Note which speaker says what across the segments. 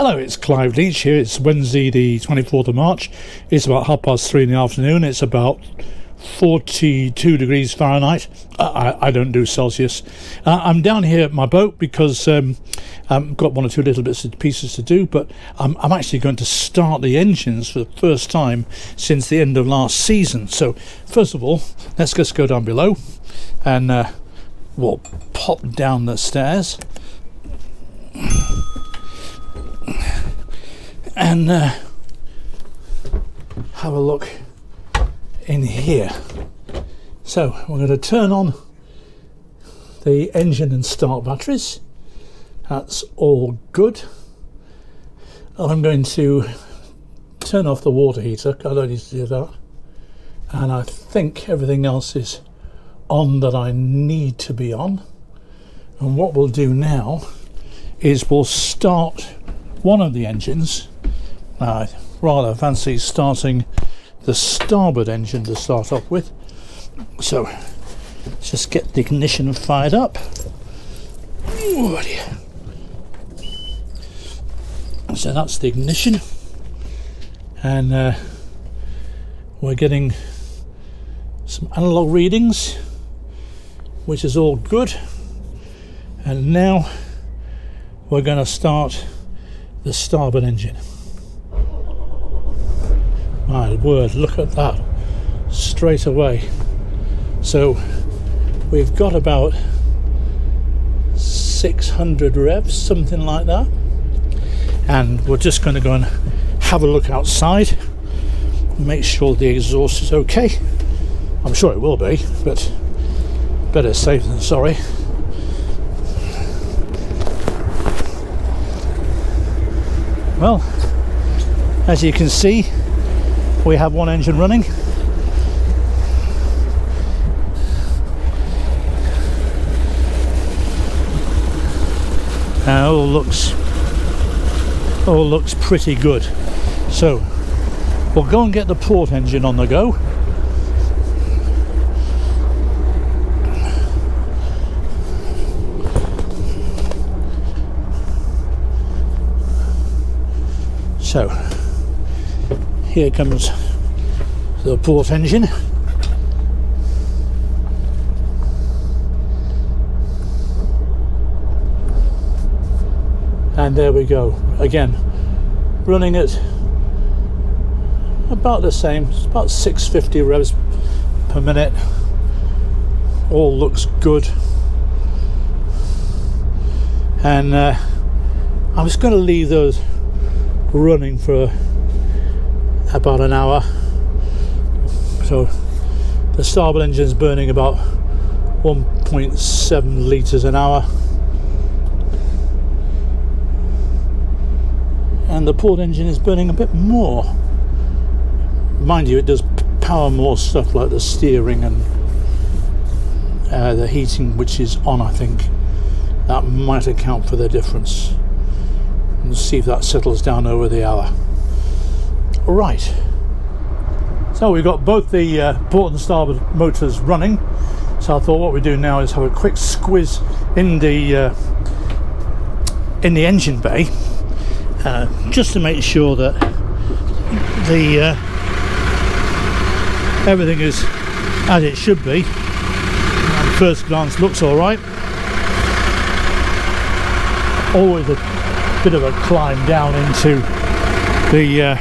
Speaker 1: Hello, it's Clive Leach here. It's Wednesday the 24th of March. It's about 3:30 in the afternoon. It's about 42 degrees Fahrenheit. I don't do Celsius. I'm down here at my boat because I've got one or two little bits and pieces to do, but I'm actually going to start the engines for the first time since the end of last season. So first of all, let's just go down below and we'll pop down the stairs and have a look in here. So we're going to turn on the engine and start batteries. That's all good. I'm going to turn off the water heater. I don't need to do that. And I think everything else is on that I need to be on. And what we'll do now is we'll start one of the engines. I rather fancy starting the starboard engine to start off with. So let's just get the ignition fired up. Oh dear. So that's the ignition, and we're getting some analog readings, which is all good. And now we're going to start the starboard engine. My word, look at that straight away. So we've got about 600 revs, something like that, and we're just going to go and have a look outside, make sure the exhaust is okay. I'm sure it will be, but better safe than sorry. Well, as you can see, we have one engine running. Now all looks pretty good. So we'll go and get the port engine on the go. So here comes the port engine. And there we go. Again, running at about the same, it's about 650 revs per minute. All looks good. And I'm just going to leave those running for about an hour. So the starboard engine is burning about 1.7 litres an hour, and the port engine is burning a bit more. Mind you, it does power more stuff like the steering and the heating, which is on. I think that might account for the difference. We'll see if that settles down over the hour. Right, so we've got both the port and starboard motors running. So I thought what we do now is have a quick squiz in the engine bay, just to make sure that the everything is as it should be. At first glance, looks all right. Always a bit of a climb down into the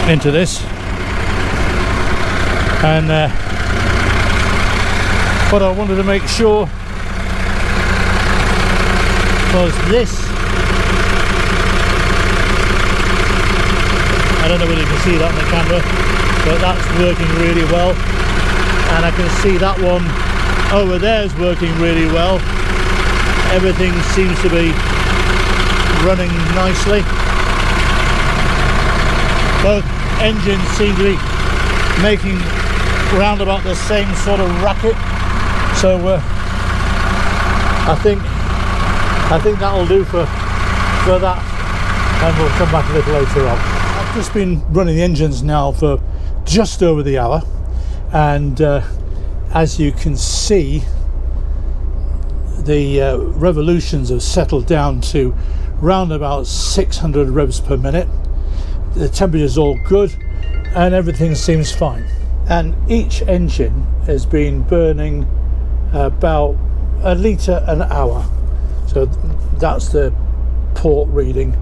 Speaker 1: into this, and what I wanted to make sure was this. I don't know whether you can see that on the camera, but that's working really well, and I can see that one over there is working really well. Everything seems to be running nicely. Both engines seem to be making round about the same sort of racket, so I think that'll do for that, and we'll come back a little later on. I've just been running the engines now for just over the hour, and as you can see, the revolutions have settled down to round about 600 revs per minute. The temperature's all good and everything seems fine. And each engine has been burning about a litre an hour. So that's the port reading,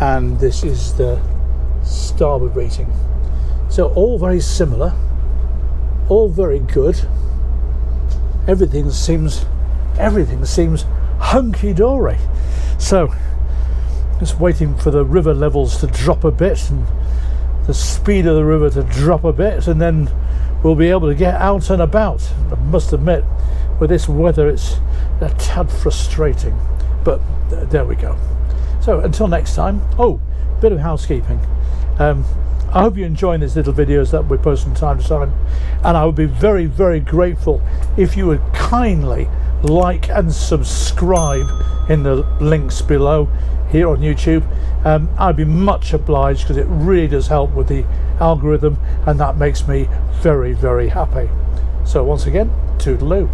Speaker 1: and this is the starboard reading. So all very similar, all very good. Everything seems hunky-dory. So just waiting for the river levels to drop a bit and the speed of the river to drop a bit, and then we'll be able to get out and about. I must admit, with this weather it's a tad frustrating, but there we go. So until next time, bit of housekeeping. I hope you're enjoying these little videos that we post from time to time, and I would be very, very grateful if you would kindly like and subscribe in the links below here on YouTube. I'd be much obliged, because it really does help with the algorithm, and that makes me very, very happy. So once again, toodaloo.